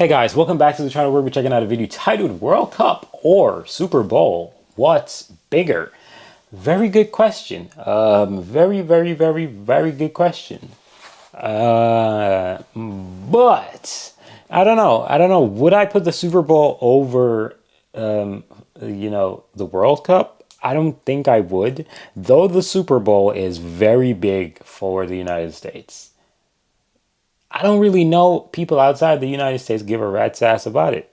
Hey guys, welcome back to the channel where we're checking out a video titled World Cup or Super Bowl. What's bigger? Very good question. Very good question. But I don't know. Would I put the Super Bowl over, the World Cup? I don't think I would, though the Super Bowl is very big for the United States. I don't really know people outside the United States give a rat's ass about it.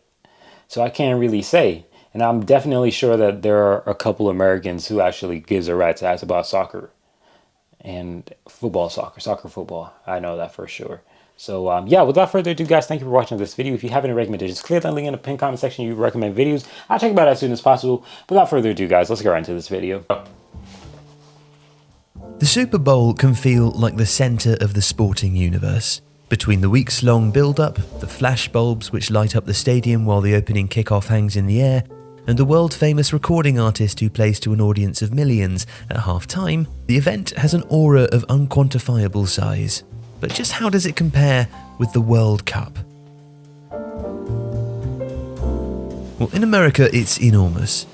So I can't really say. And I'm definitely sure that there are a couple Americans who actually gives a rat's ass about soccer and soccer, football. I know that for sure. So yeah, without further ado, guys, thank you for watching this video. If you have any recommendations, click that link in the pinned comment section. You recommend videos. I'll check them out as soon as possible. Without further ado, guys, let's get right into this video. The Super Bowl can feel like the center of the sporting universe. Between the weeks-long build-up, the flashbulbs which light up the stadium while the opening kickoff hangs in the air, and the world-famous recording artist who plays to an audience of millions at half-time, the event has an aura of unquantifiable size. But just how does it compare with the World Cup? Well, in America, it's enormous.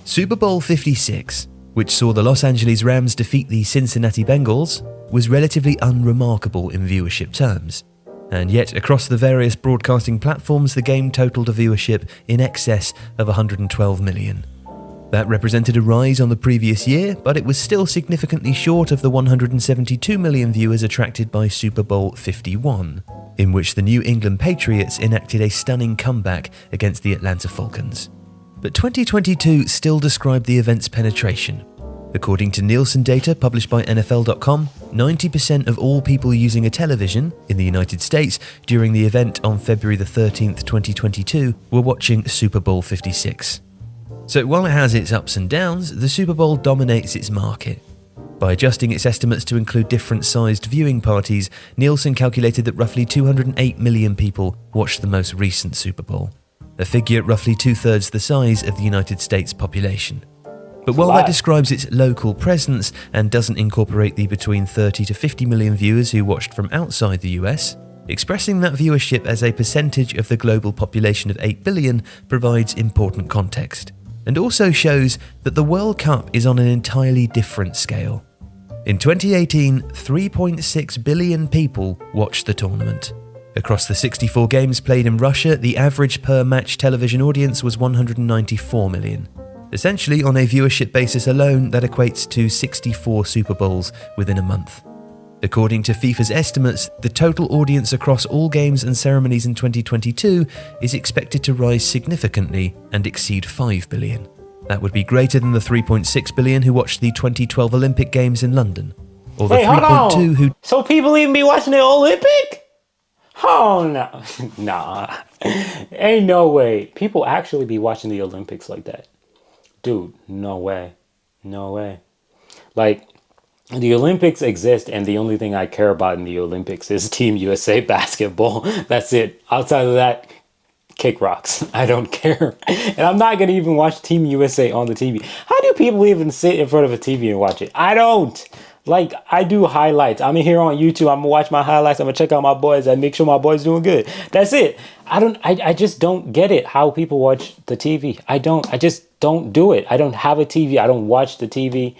Super Bowl 56, which saw the Los Angeles Rams defeat the Cincinnati Bengals, was relatively unremarkable in viewership terms. And yet, across the various broadcasting platforms, the game totaled a viewership in excess of 112 million. That represented a rise on the previous year, but it was still significantly short of the 172 million viewers attracted by Super Bowl 51, in which the New England Patriots enacted a stunning comeback against the Atlanta Falcons. But 2022 still described the event's penetration. According to Nielsen data published by NFL.com, 90% of all people using a television in the United States during the event on February the 13th, 2022 were watching Super Bowl 56. So while it has its ups and downs, the Super Bowl dominates its market. By adjusting its estimates to include different sized viewing parties, Nielsen calculated that roughly 208 million people watched the most recent Super Bowl, a figure roughly two-thirds the size of the United States population. But while that describes its local presence and doesn't incorporate the between 30 to 50 million viewers who watched from outside the US, expressing that viewership as a percentage of the global population of 8 billion provides important context, and also shows that the World Cup is on an entirely different scale. In 2018, 3.6 billion people watched the tournament. Across the 64 games played in Russia, the average per-match television audience was 194 million. Essentially, on a viewership basis alone, that equates to 64 Super Bowls within a month. According to FIFA's estimates, the total audience across all games and ceremonies in 2022 is expected to rise significantly and exceed 5 billion. That would be greater than the 3.6 billion who watched the 2012 Olympic Games in London, or the 3.2 who... So people even be watching the Olympic? Oh no, nah, ain't no way. People actually be watching the Olympics like that. Dude, no way. Like, the Olympics exist, and the only thing I care about in the Olympics is Team USA basketball. That's it. Outside of that, kick rocks. I don't care. And I'm not going to even watch Team USA on the TV. How do people even sit in front of a TV and watch it? I don't. Like, I do highlights. I'm in here on YouTube. I'm going to watch my highlights. I'm going to check out my boys and make sure my boys doing good. That's it. I just don't get it how people watch the TV. I just don't do it. I don't have a TV. I don't watch the TV.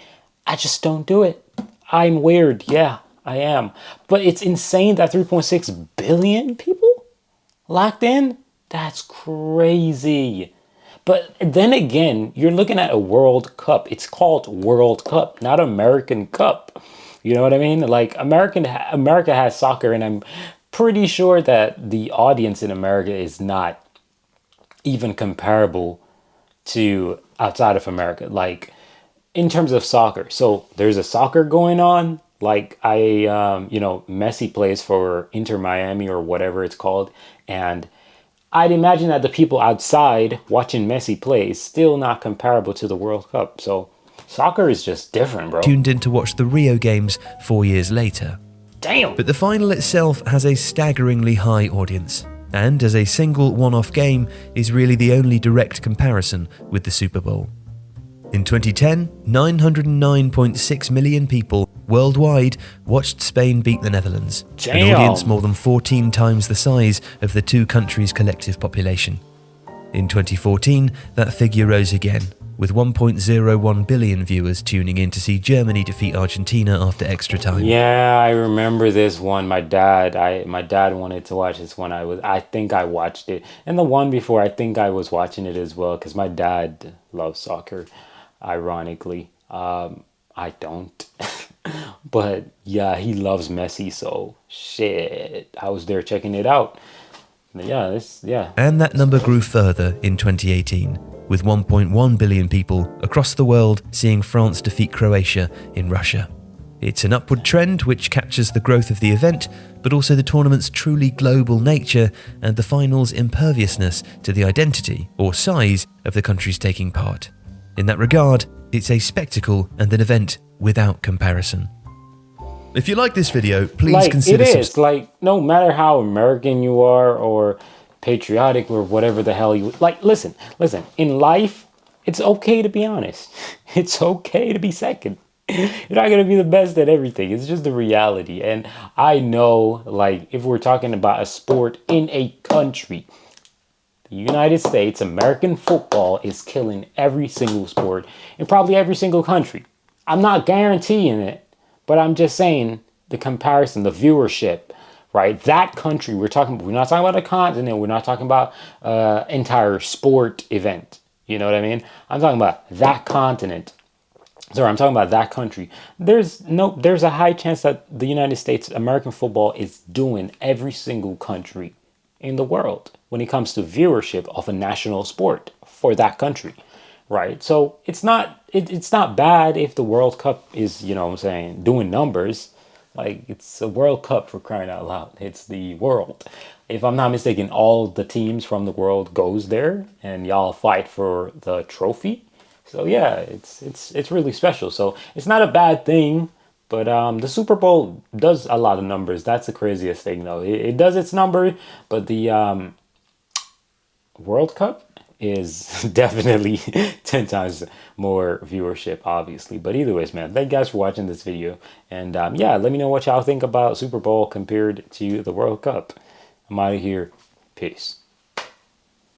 I just don't do it. I'm weird. Yeah, I am. But it's insane that 3.6 billion people locked in. That's crazy. But then again, you're looking at a World Cup. It's called World Cup, not American Cup. You know what I mean? Like, America has soccer, and I'm pretty sure that the audience in America is not even comparable to outside of America. Like, in terms of soccer. So there's a soccer going on. Like, Messi plays for Inter Miami or whatever it's called. And I'd imagine that the people outside watching Messi play is still not comparable to the World Cup. So soccer is just different, bro. Tuned in to watch the Rio Games 4 years later. Damn. But the final itself has a staggeringly high audience, and as a single one-off game is really the only direct comparison with the Super Bowl. In 2010, 909.6 million people worldwide watched Spain beat the Netherlands, an Damn. audience more than 14 times the size of the two countries' collective population. In 2014, that figure rose again, with 1.01 billion viewers tuning in to see Germany defeat Argentina after extra time. Yeah, I remember this one. My dad wanted to watch this one. I think I watched it. And the one before, I think I was watching it as well because my dad loves soccer, ironically. I don't. But yeah, he loves Messi, so shit. I was there checking it out. Yeah. And that number grew further in 2018, with 1.1 billion people across the world seeing France defeat Croatia in Russia. It's an upward trend which captures the growth of the event, but also the tournament's truly global nature and the final's imperviousness to the identity or size of the countries taking part. In that regard, it's a spectacle and an event without comparison. If you like this video, please consider like, no matter how American you are or patriotic or whatever the hell you like, listen, in life, it's okay to be honest. It's okay to be second. You're not going to be the best at everything. It's just the reality. And I know, like, if we're talking about a sport in a country, the United States, American football is killing every single sport in probably every single country. I'm not guaranteeing it, but I'm just saying the comparison, the viewership, right? That country we're not talking about a continent. We're not talking about entire sport event. You know what I mean? I'm talking about that continent. Sorry, I'm talking about that country. There's a high chance that the United States, American football is doing every single country in the world when it comes to viewership of a national sport for that country, right? So it's not bad if the World Cup is, you know what I'm saying, doing numbers. Like, it's a World Cup, for crying out loud. It's the world. If I'm not mistaken, all the teams from the world goes there and y'all fight for the trophy. So yeah, it's really special. So it's not a bad thing, but the Super Bowl does a lot of numbers. That's the craziest thing, though. It does its number, but the World Cup is definitely 10 times more viewership, obviously. But either ways, man, thank you guys for watching this video. And yeah, let me know what y'all think about Super Bowl compared to the World Cup. I'm out of here. Peace.